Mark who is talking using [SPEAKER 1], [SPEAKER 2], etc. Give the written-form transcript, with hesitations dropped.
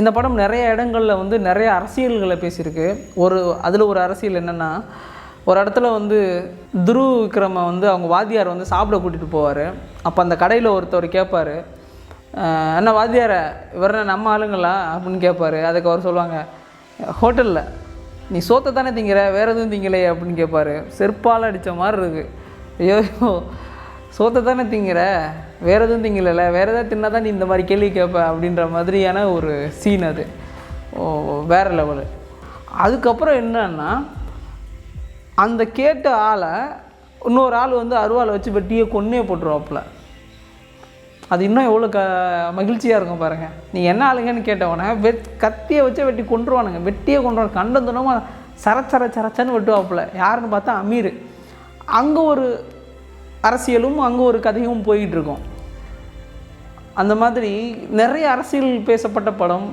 [SPEAKER 1] இந்த படம் நிறைய இடங்களில் வந்து நிறைய அரசியல்களை பேசியிருக்கு. அதில் ஒரு அரசியல் என்னென்னா, ஒரு இடத்துல வந்து துருவ் விக்ரமை வந்து அவங்க வாத்தியார் வந்து சாப்பிட கூட்டிகிட்டு போவார். அப்போ அந்த கடையில் ஒருத்தவர் கேட்பார், என்ன வாத்தியார இவர் நம்ம ஆளுங்களா அப்படின்னு கேட்பார். அதுக்கு அவர் சொல்லுவாங்க, ஹோட்டலில் நீ சோத்தை தானே திங்கிற, வேறு எதுவும் திங்கலையே அப்படின்னு கேட்பார். செருப்பால் அடித்த மாதிரி இருக்குது. ஐயோ சோத்தை தானே திங்கிற, வேறு எதுவும் திங்கலை, வேறு எதாவது தின்னா தான் நீ இந்த மாதிரி கேள்வி கேட்ப அப்படின்ற மாதிரியான ஒரு சீன். அது வேறு லெவலு. அதுக்கப்புறம் என்னன்னா, அந்த கேட்ட ஆளை இன்னொரு ஆள் வந்து அருவாளை வச்சு வெட்டியே கொன்னே போட்டுருவாப்புல. அது இன்னும் எவ்வளோ மகிழ்ச்சியாக இருக்கும் பாருங்கள். நீ என்ன ஆளுங்கன்னு கேட்டவொடனே கத்தியை வச்சு வெட்டி கொண்டுருவானுங்க, வெட்டியே கொண்டுருவாங்க. கண்டந்துனமாக சரச்சரச்சன்னு வெட்டுவாப்புல. யாருன்னு பார்த்தா அமீர். அங்கே ஒரு அரசியலும் அங்கே ஒரு கதையும் போயிட்டுருக்கோம். அந்த மாதிரி நிறைய அரசியல் பேசப்பட்ட படம்.